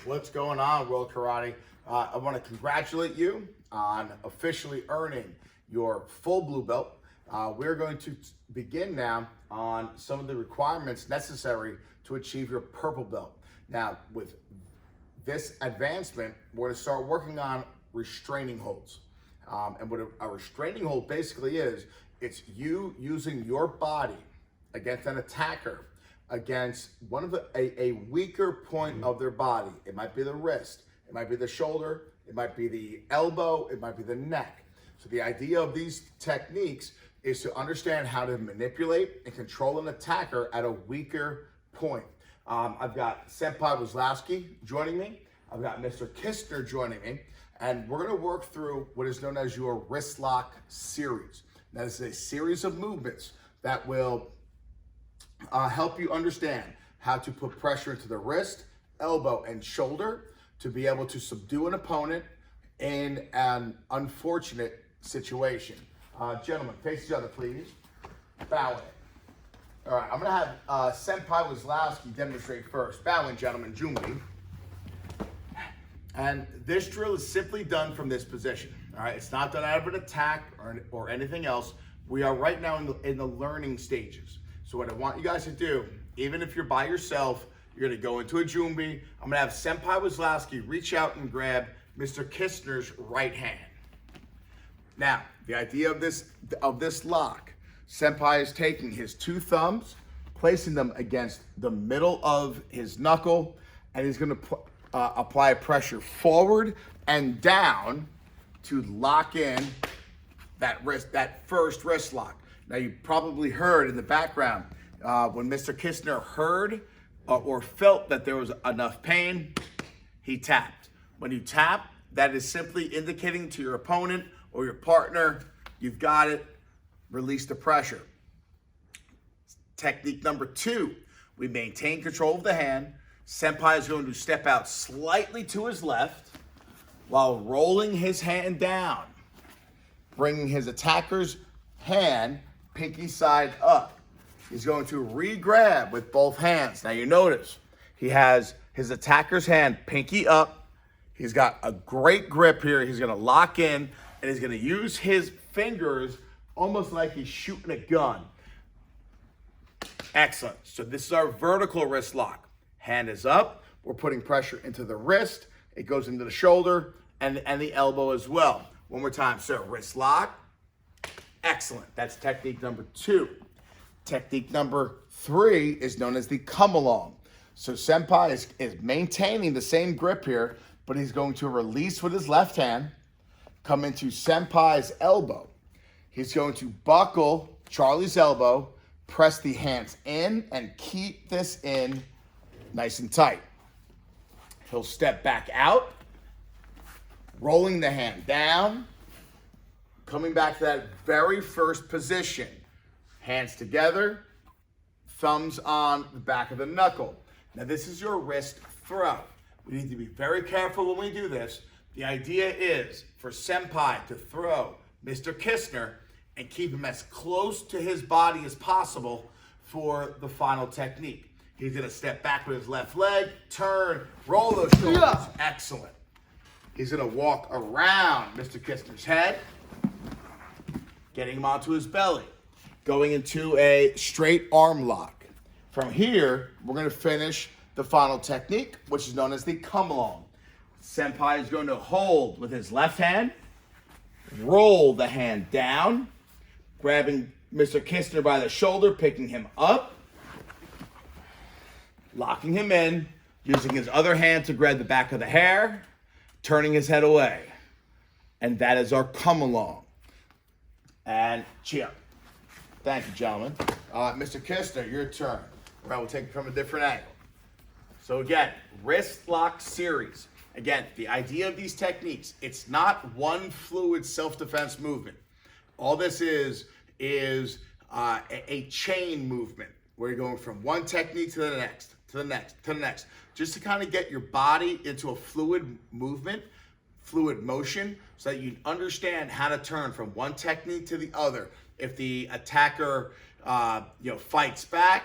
What's going on, World Karate? I want to congratulate you on officially earning your full blue belt. We're going to begin now on some of the requirements necessary to achieve your purple belt. Now, with this advancement, we're going to start working on restraining holds. And what a restraining hold basically is, it's you using your body against an attacker, against one of a weaker point of their body. It might be the wrist, it might be the shoulder, it might be the elbow, it might be the neck. So the idea of these techniques is to understand how to manipulate and control an attacker at a weaker point. I've got Senpai Wazlowski joining me. I've got Mr. Kistner joining me. And we're gonna work through what is known as your wrist lock series. That is a series of movements that will help you understand how to put pressure into the wrist, elbow, and shoulder to be able to subdue an opponent in an unfortunate situation. Gentlemen, face each other, please. Bow in. All right, I'm gonna have Senpai Wazlowski demonstrate first. Bow in, gentlemen, Jumi. And this drill is simply done from this position. All right, it's not done out of an attack or anything else. We are right now in the learning stages. So what I want you guys to do, even if you're by yourself, you're gonna go into a Jumbi. I'm gonna have Senpai Wazlowski reach out and grab Mr. Kistner's right hand. Now, the idea of this lock, Senpai is taking his two thumbs, placing them against the middle of his knuckle, and he's gonna apply pressure forward and down to lock in that first wrist lock. Now, you probably heard in the background when Mr. Kistner heard or felt that there was enough pain, he tapped. When you tap, that is simply indicating to your opponent or your partner, you've got it, release the pressure. Technique number 2, we maintain control of the hand. Senpai is going to step out slightly to his left while rolling his hand down, bringing his attacker's hand pinky side up. He's going to re-grab with both hands. Now you notice he has his attacker's hand pinky up. He's got a great grip here. He's gonna lock in and he's gonna use his fingers almost like he's shooting a gun. Excellent. So this is our vertical wrist lock. Hand is up. We're putting pressure into the wrist. It goes into the shoulder and the elbow as well. One more time, sir. Wrist lock. Excellent. That's technique number 2. Technique number 3 is known as the come along. So Senpai is maintaining the same grip here, but he's going to release with his left hand, come into Senpai's elbow. He's going to buckle Charlie's elbow, press the hands in, and keep this in nice and tight. He'll step back out, rolling the hand down, coming back to that very first position. Hands together, thumbs on the back of the knuckle. Now this is your wrist throw. We need to be very careful when we do this. The idea is for Senpai to throw Mr. Kistner and keep him as close to his body as possible for the final technique. He's gonna step back with his left leg, turn, roll those shoulders. Yeah. Excellent. He's gonna walk around Mr. Kistner's head, getting him onto his belly, going into a straight arm lock. From here, we're gonna finish the final technique, which is known as the come along. Senpai is going to hold with his left hand, roll the hand down, grabbing Mr. Kistner by the shoulder, picking him up, locking him in, using his other hand to grab the back of the hair, turning his head away. And that is our come along. And cheer. Thank you, gentlemen. Mr. Kistner, your turn. We'll take it from a different angle. So again, wrist lock series. Again, the idea of these techniques, it's not one fluid self-defense movement. All this is a chain movement where you're going from one technique to the next, to the next, to the next, just to kind of get your body into a fluid movement, fluid motion, so that you understand how to turn from one technique to the other. If the attacker fights back,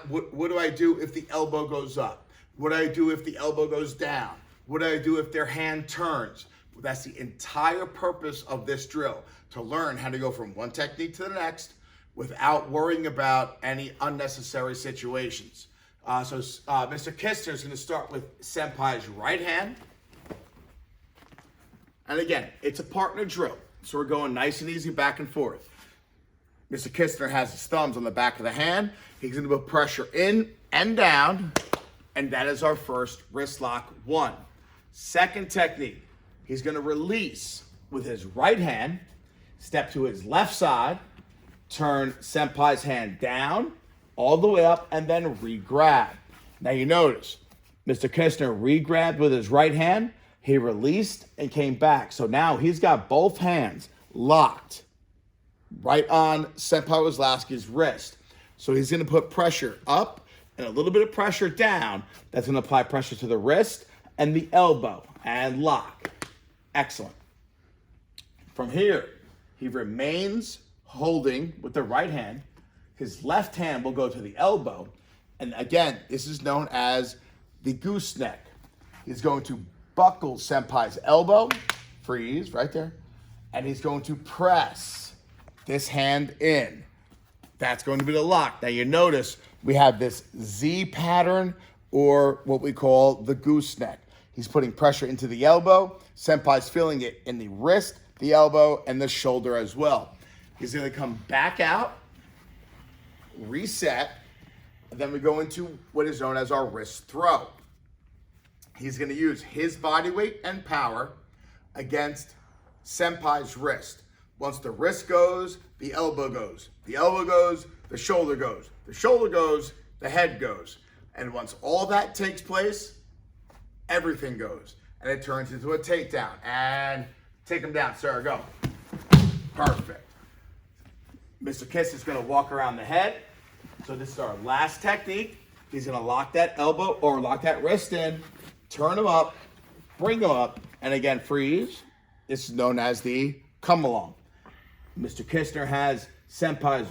what do I do if the elbow goes up? What do I do if the elbow goes down? What do I do if their hand turns? That's the entire purpose of this drill, to learn how to go from one technique to the next without worrying about any unnecessary situations. Mr. Kistner is going to start with Senpai's right hand. And again, it's a partner drill, so we're going nice and easy back and forth. Mr. Kistner has his thumbs on the back of the hand. He's going to put pressure in and down, and that is our first wrist lock 1. Second technique, he's going to release with his right hand, step to his left side, turn Senpai's hand down, all the way up, and then re-grab. Now you notice, Mr. Kistner re-grabbed with his right hand, he released and came back. So now he's got both hands locked right on Senpai Wazlowski's wrist. So he's going to put pressure up and a little bit of pressure down. That's going to apply pressure to the wrist and the elbow and lock. Excellent. From here, he remains holding with the right hand. His left hand will go to the elbow. And again, this is known as the gooseneck. He's going to buckle Senpai's elbow, freeze right there, and he's going to press this hand in. That's going to be the lock. Now you notice we have this Z pattern, or what we call the gooseneck. He's putting pressure into the elbow. Senpai's feeling it in the wrist, the elbow, and the shoulder as well. He's going to come back out, reset, and then we go into what is known as our wrist throw. He's going to use his body weight and power against Senpai's wrist. Once the wrist goes, the elbow goes. The elbow goes, the shoulder goes. The shoulder goes, the head goes. And once all that takes place, everything goes. And it turns into a takedown. And take him down, sir. Go. Perfect. Mr. Kiss is going to walk around the head. So this is our last technique. He's going to lock that elbow or lock that wrist in, turn him up, bring him up, and again, freeze. This is known as the come along. Mr. Kistner has Senpai's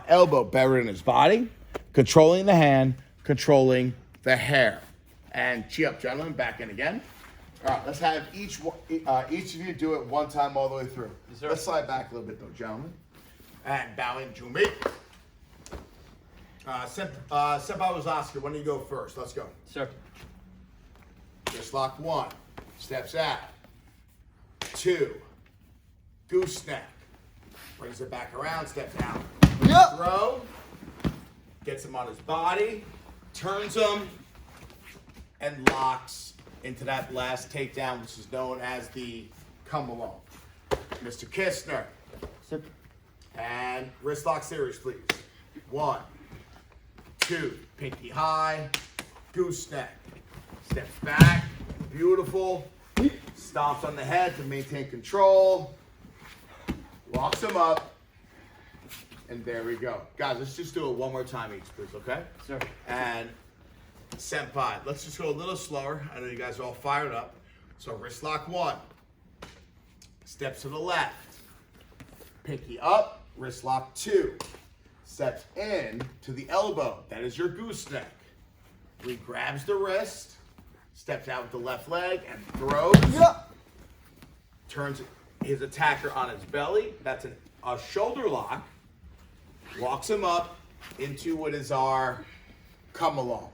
elbow buried in his body, controlling the hand, controlling the hair. And chi up, gentlemen, back in again. All right, let's have each of you do it one time all the way through. Yes, sir. Let's slide back a little bit though, gentlemen. And bowing Jumbi. Senpai Wazlowski, when do you go first? Let's go. Sir. Wrist lock 1, steps out. 2, gooseneck. Brings it back around, steps out. Yep. Throw. Gets him on his body, turns him, and locks into that last takedown, which is known as the come along. Mr. Kistner. Sir. And wrist lock series, please. 1, 2, pinky high, gooseneck. Steps back, beautiful. Stomps on the head to maintain control. Locks him up. And there we go. Guys, let's just do it one more time each, please, okay? Sir. And Senpai, let's just go a little slower. I know you guys are all fired up. So wrist lock 1. Steps to the left. Pinky up, wrist lock 2. Steps in to the elbow. That is your gooseneck. He grabs the wrist, steps out with the left leg and throws. Yep. Turns his attacker on his belly. That's a shoulder lock. Walks him up into what is our come along.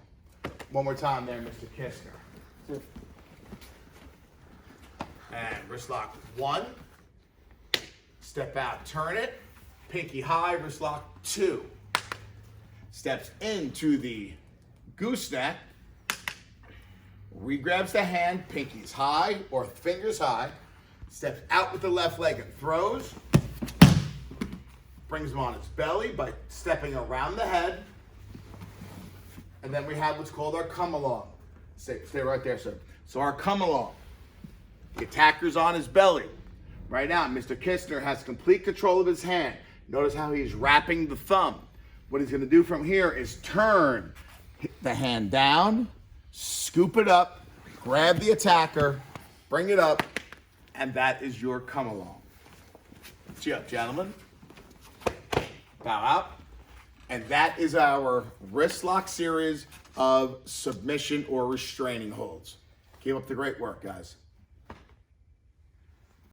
One more time there, Mr. Kistner. Sir. And wrist lock 1. Step out, turn it. Pinky high, wrist lock 2. Steps into the gooseneck. Regrabs the hand, pinkies high or fingers high. Steps out with the left leg and throws. Brings him on his belly by stepping around the head. And then we have what's called our come along. Stay right there, sir. So our come along. The attacker's on his belly. Right now, Mr. Kistner has complete control of his hand. Notice how he's wrapping the thumb. What he's going to do from here is turn the hand down, scoop it up, grab the attacker, bring it up, and that is your come along. Cheer up, gentlemen. Bow out. And that is our wrist lock series of submission or restraining holds. Keep up the great work, guys.